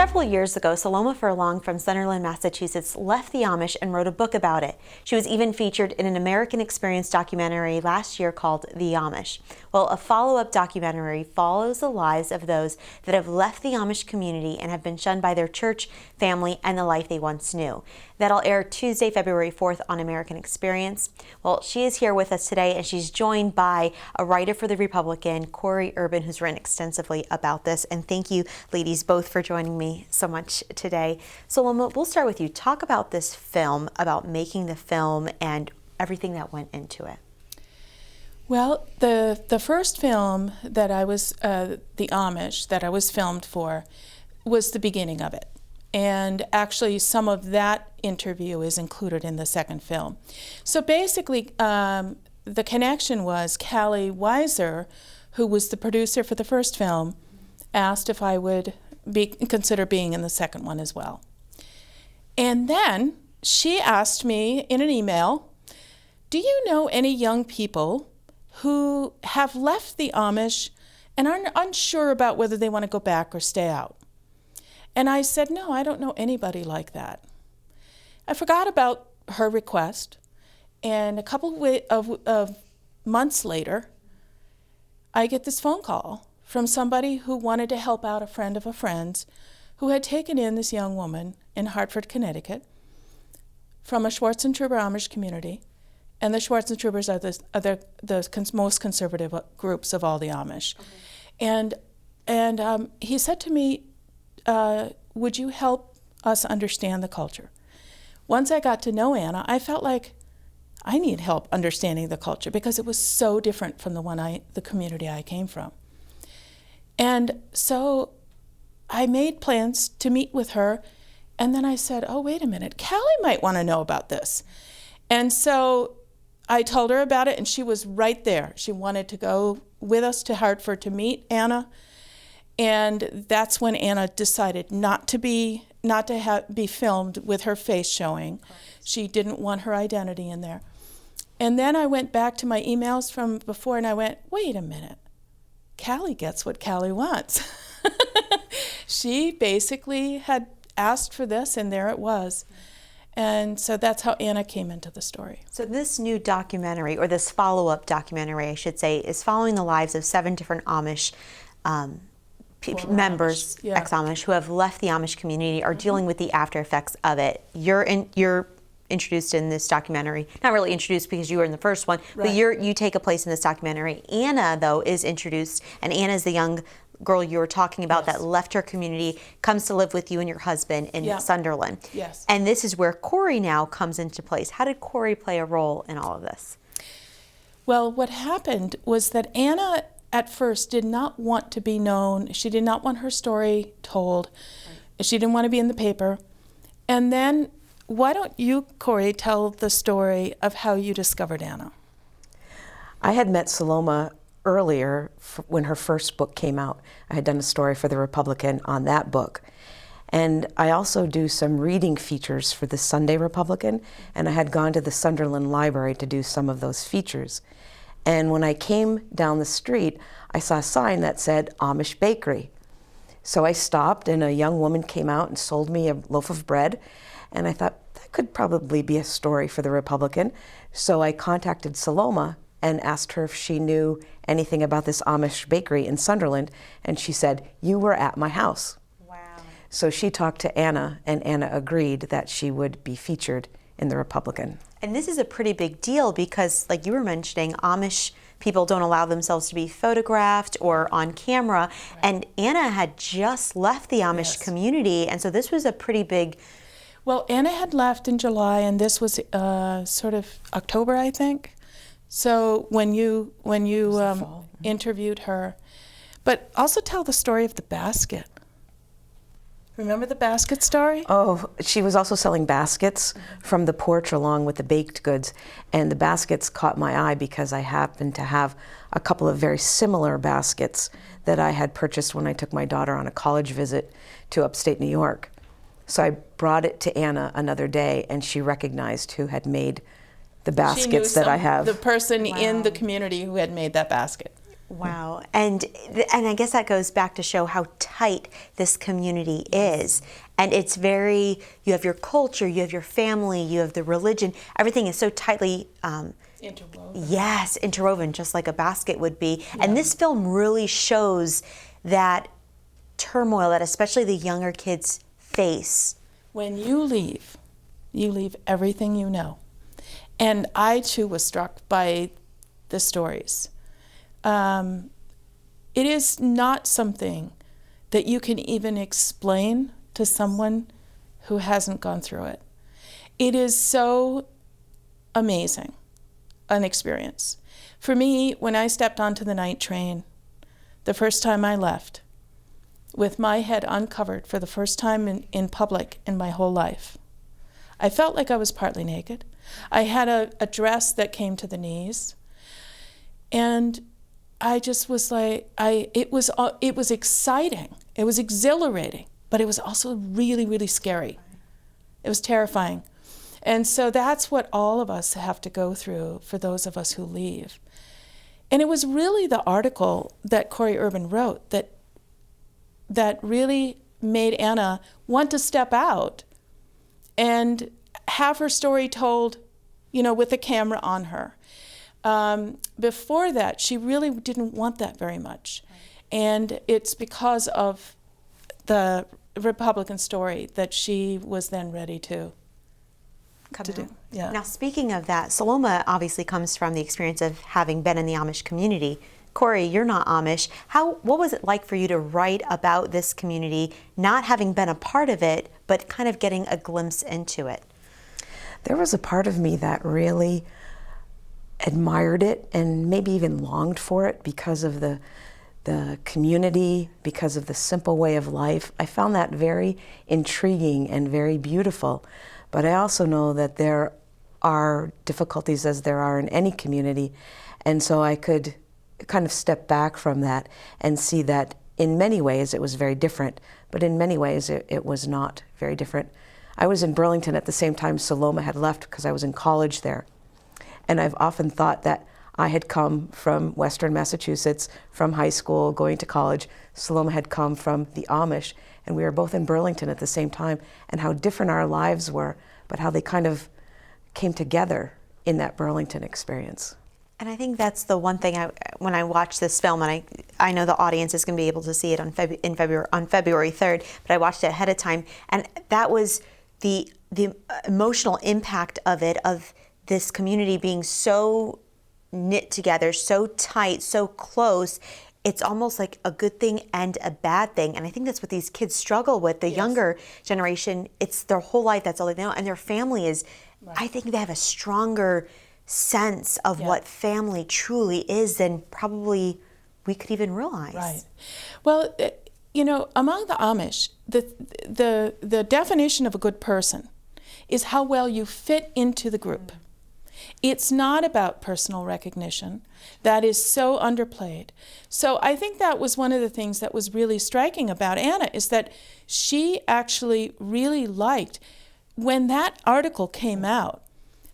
Several years ago, Saloma Furlong from Sunderland, Massachusetts left the Amish and wrote a book about it. She was even featured in an American Experience documentary last year called The Amish. Well, a follow-up documentary follows the lives of those that have left the Amish community and have been shunned by their church, family, and the life they once knew. That'll air Tuesday, February 4th on American Experience. Well, she is here with us today, and she's joined by a writer for The Republican, Cori Urban, who's written extensively about this. And thank you, ladies, both for joining me so much today. Saloma, we'll start with you. Talk about this film, about making the film and everything that went into it. Well, the first film that I was, The Amish, that I was filmed for, was the beginning of it. And actually some of that interview is included in the second film. So basically, the connection was Callie Weiser, who was the producer for the first film, asked if I would consider being in the second one as well. And then she asked me in an email, do you know any young people who have left the Amish and are unsure about whether they want to go back or stay out? And I said, no, I don't know anybody like that. I forgot about her request, and a couple of months later, I get this phone call from somebody who wanted to help out a friend of a friend's who had taken in this young woman in Hartford, Connecticut, from a Schwarzentroober Amish community. And the Schwarzentroopers are the most conservative groups of all the Amish. Okay. And he said to me, would you help us understand the culture? Once I got to know Anna, I felt like I need help understanding the culture because it was so different from the community I came from. And so I made plans to meet with her, and then I said, oh, wait a minute, Callie might want to know about this. And so I told her about it, and she was right there. She wanted to go with us to Hartford to meet Anna, and that's when Anna decided not to be filmed with her face showing. She didn't want her identity in there. And then I went back to my emails from before, and I went, wait a minute. Callie gets what Callie wants. She basically had asked for this, and there it was. And so that's how Anna came into the story. So this new documentary, or this follow-up documentary, I should say, is following the lives of 7 different Amish members, yeah, ex-Amish, who have left the Amish community, are dealing with the after effects of it. You're introduced in this documentary, not really introduced because you were in the first one, right, but you take a place in this documentary. Anna, though, is introduced, and Anna is the young girl you were talking about, yes, that left her community, comes to live with you and your husband in, yeah, Sunderland. Yes. And this is where Cori now comes into place. How did Cori play a role in all of this? Well, what happened was that Anna at first did not want to be known. She did not want her story told. Right. She didn't want to be in the paper. And then why don't you, Cori, tell the story of how you discovered Anna? I had met Saloma earlier when her first book came out. I had done a story for The Republican on that book. And I also do some reading features for the Sunday Republican, and I had gone to the Sunderland Library to do some of those features. And when I came down the street, I saw a sign that said Amish Bakery. So I stopped, and a young woman came out and sold me a loaf of bread, and I thought that could probably be a story for The Republican. So I contacted Saloma and asked her if she knew anything about this Amish bakery in Sunderland, and she said, you were at my house. Wow. So she talked to Anna, and Anna agreed that she would be featured in The Republican. And this is a pretty big deal because, like you were mentioning, Amish people don't allow themselves to be photographed or on camera, right, and Anna had just left the Amish, yes, community, and so this was a pretty big... Well, Anna had left in July, and this was sort of October, I think. So when you interviewed her, but also tell the story of the basket. Remember the basket story? Oh, she was also selling baskets, mm-hmm, from the porch along with the baked goods, and the baskets caught my eye because I happened to have a couple of very similar baskets that I had purchased when I took my daughter on a college visit to upstate New York. So I brought it to Anna another day, and she recognized who had made the baskets that I have. The person, wow, in the community who had made that basket. Wow. And I guess that goes back to show how tight this community is. And it's very, you have your culture, you have your family, you have the religion. Everything is so tightly Interwoven. Yes, interwoven, just like a basket would be. Yeah. And this film really shows that turmoil that especially the younger kids face. When you leave everything you know. And I too was struck by the stories. It is not something that you can even explain to someone who hasn't gone through it. It is so amazing an experience. For me, when I stepped onto the night train, the first time I left, with my head uncovered for the first time in public in my whole life, I felt like I was partly naked. I had a dress that came to the knees, and I just was like, it was exciting, it was exhilarating, but it was also really, really scary. It was terrifying. And so that's what all of us have to go through for those of us who leave. And it was really the article that Cori Urban wrote that really made Anna want to step out and have her story told, with a camera on her. Before that, she really didn't want that very much. Right. And it's because of the Republican story that she was then ready to do. Yeah. Now, speaking of that, Saloma obviously comes from the experience of having been in the Amish community. Cori, you're not Amish. What was it like for you to write about this community, not having been a part of it, but kind of getting a glimpse into it? There was a part of me that really admired it and maybe even longed for it because of the community, because of the simple way of life. I found that very intriguing and very beautiful. But I also know that there are difficulties, as there are in any community, and so I could kind of step back from that and see that in many ways it was very different, but in many ways it was not very different. I was in Burlington at the same time Saloma had left because I was in college there. And I've often thought that I had come from Western Massachusetts, from high school, going to college. Saloma had come from the Amish, and we were both in Burlington at the same time, and how different our lives were, but how they kind of came together in that Burlington experience. And I think that's the one thing when I watched this film, and I know the audience is going to be able to see it on February 3rd, but I watched it ahead of time, and that was the emotional impact of it, of this community being so knit together, so tight, so close. It's almost like a good thing and a bad thing. And I think that's what these kids struggle with. The younger generation, it's their whole life, that's all they know. And their family is, I think they have a stronger sense of what family truly is than probably we could even realize. Right. Well, among the Amish, the definition of a good person is how well you fit into the group. It's not about personal recognition. That is so underplayed. So I think that was one of the things that was really striking about Anna, is that she actually really liked, when that article came out,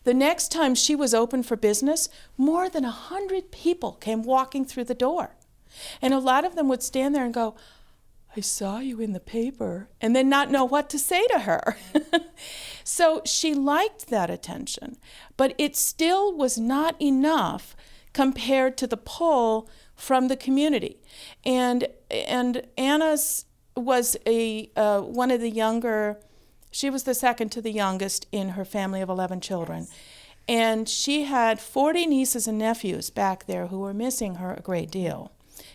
the next time she was open for business, more than 100 people came walking through the door. And a lot of them would stand there and go, "I saw you in the paper," and then not know what to say to her. So she liked that attention, but it still was not enough compared to the pull from the community. And Anna's was one of the younger, she was the second to the youngest in her family of 11 children. Yes. And she had 40 nieces and nephews back there who were missing her a great deal.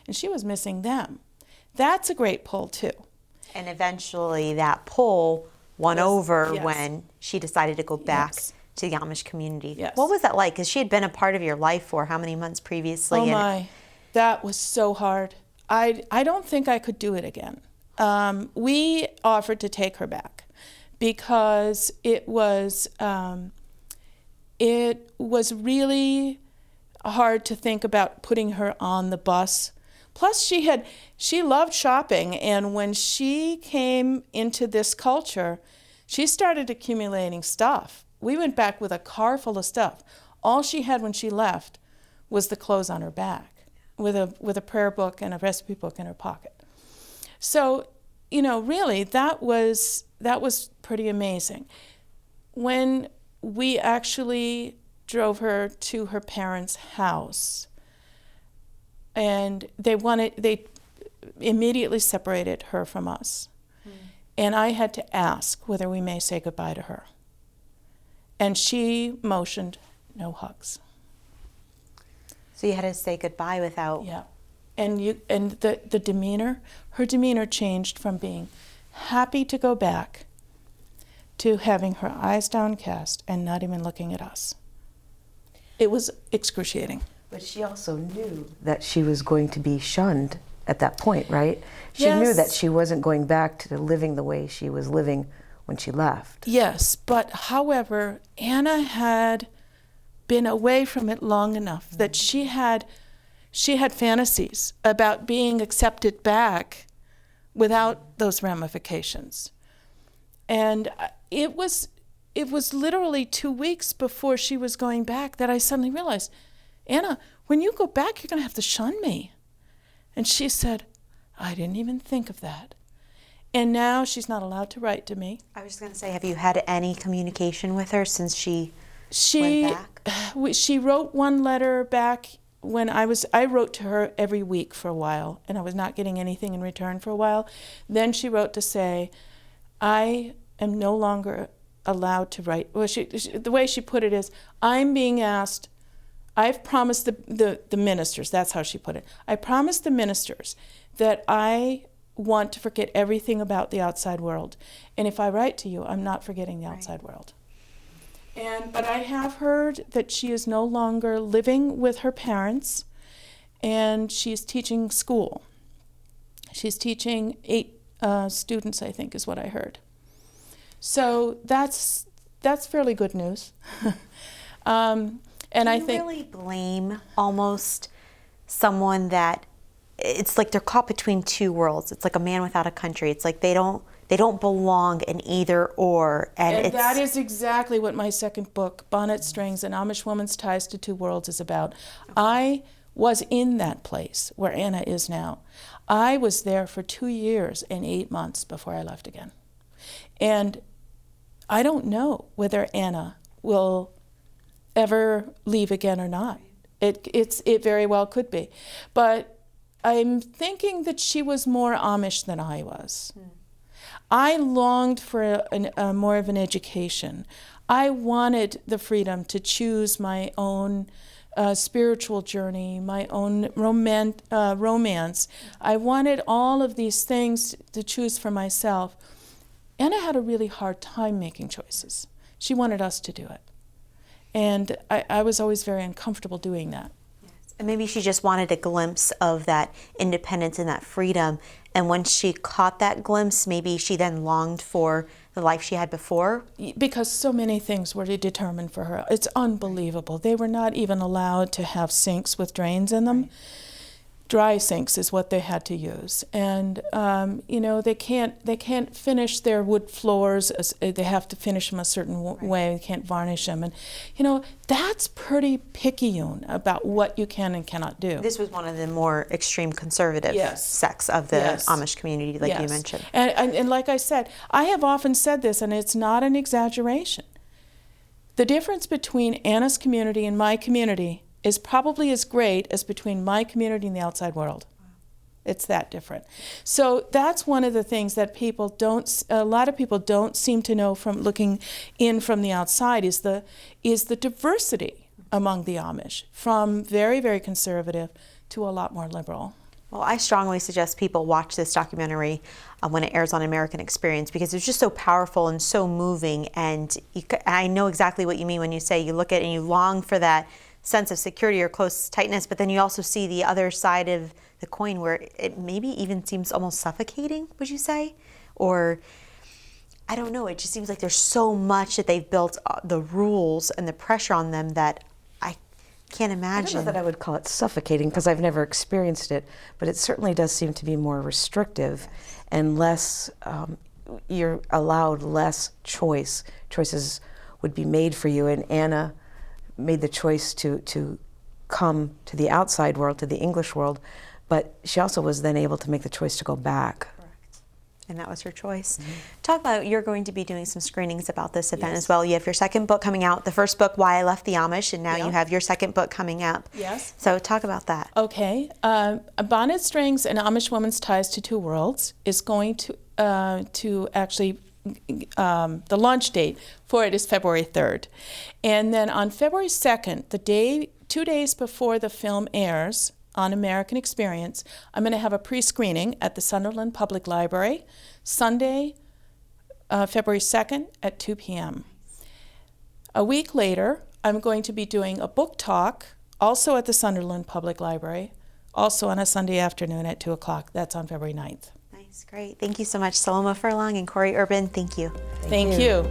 And she was missing them. That's a great pull too. And eventually that pull won over when she decided to go back to the Amish community. Yes. What was that like? Because she had been a part of your life for how many months previously? Oh my, that was so hard. I don't think I could do it again. We offered to take her back because it was really hard to think about putting her on the bus. Plus, she loved shopping, and when she came into this culture, she started accumulating stuff. We went back with a car full of stuff. All she had when she left was the clothes on her back. with a prayer book and a recipe book in her pocket. So, you know, really, that was pretty amazing. When we actually drove her to her parents' house, and they immediately separated her from us. And I had to ask whether we may say goodbye to her. And she motioned no hugs. So you had to say goodbye without... Yeah. And the demeanor, her demeanor changed from being happy to go back to having her eyes downcast and not even looking at us. It was excruciating. But she also knew that she was going to be shunned at that point, right? She Yes. knew that she wasn't going back to living the way she was living when she left. Yes, but however, Anna had been away from it long enough that she had fantasies about being accepted back without those ramifications. And it was literally 2 weeks before she was going back that I suddenly realized, Anna, when you go back, you're going to have to shun me. And she said, I didn't even think of that. And now she's not allowed to write to me. I was just going to say, have you had any communication with her since she went back? She wrote one letter back when I wrote to her every week for a while, and I was not getting anything in return for a while. Then she wrote to say, I am no longer allowed to write. Well, the way she put it is, I'm being asked, I've promised the ministers, that's how she put it. I promised the ministers that I want to forget everything about the outside world. And if I write to you, I'm not forgetting the outside world. But I have heard that she is no longer living with her parents, and she's teaching school. She's teaching 8 students, I think, is what I heard. So that's fairly good news. And Do I you think really blame almost someone that it's like they're caught between two worlds? It's like a man without a country. It's like they don't belong in either or. And that is exactly what my second book, Bonnet Strings, An Amish Woman's Ties to Two Worlds, is about. I was in that place where Anna is now. I was there for 2 years and 8 months before I left again. And I don't know whether Anna will ever leave again or not. It very well could be. But I'm thinking that she was more Amish than I was. I longed for more of an education. I wanted the freedom to choose my own spiritual journey, my own romance. I wanted all of these things to choose for myself. Anna had a really hard time making choices. She wanted us to do it. And I was always very uncomfortable doing that. Yes. And maybe she just wanted a glimpse of that independence and that freedom. And when she caught that glimpse, maybe she then longed for the life she had before. Because so many things were determined for her. It's unbelievable. They were not even allowed to have sinks with drains in them. Dry sinks is what they had to use, and they can't finish their wood floors. They have to finish them a certain way. They can't varnish them, and that's pretty picayune about what you can and cannot do. This was one of the more extreme conservative sects of the Amish community, like you mentioned. And like I said, I have often said this, and it's not an exaggeration. The difference between Anna's community and my community is probably as great as between my community and the outside world. It's that different. So that's one of the things that a lot of people don't seem to know from looking in from the outside is the diversity among the Amish, from very, very conservative to a lot more liberal. Well, I strongly suggest people watch this documentary when it airs on American Experience, because it's just so powerful and so moving. And I know exactly what you mean when you say you look at it and you long for that sense of security or close tightness, but then you also see the other side of the coin where it maybe even seems almost suffocating, would you say? Or, I don't know, it just seems like there's so much that they've built the rules and the pressure on them that I can't imagine. I don't know that I would call it suffocating because I've never experienced it, but it certainly does seem to be more restrictive and less, you're allowed less choice. Choices would be made for you, and Anna made the choice to come to the outside world, to the English world, but she also was then able to make the choice to go back. And that was her choice. Talk about, you're going to be doing some screenings about this event Yes. as well. You have your second book coming out, the first book, Why I Left the Amish, and now Yep. you have your second book coming up. Yes. So talk about that. Okay. Bonnet Strings, An Amish Woman's Ties to Two Worlds is going to actually, the launch date for it is February 3rd. And then on February 2nd, 2 days before the film airs, on American Experience, I'm going to have a pre-screening at the Sunderland Public Library, Sunday, February 2nd at 2 p.m. A week later, I'm going to be doing a book talk, also at the Sunderland Public Library, also on a Sunday afternoon at 2 o'clock. That's on February 9th. Nice, great. Thank you so much, Saloma Furlong and Cori Urban. Thank you. Thank you.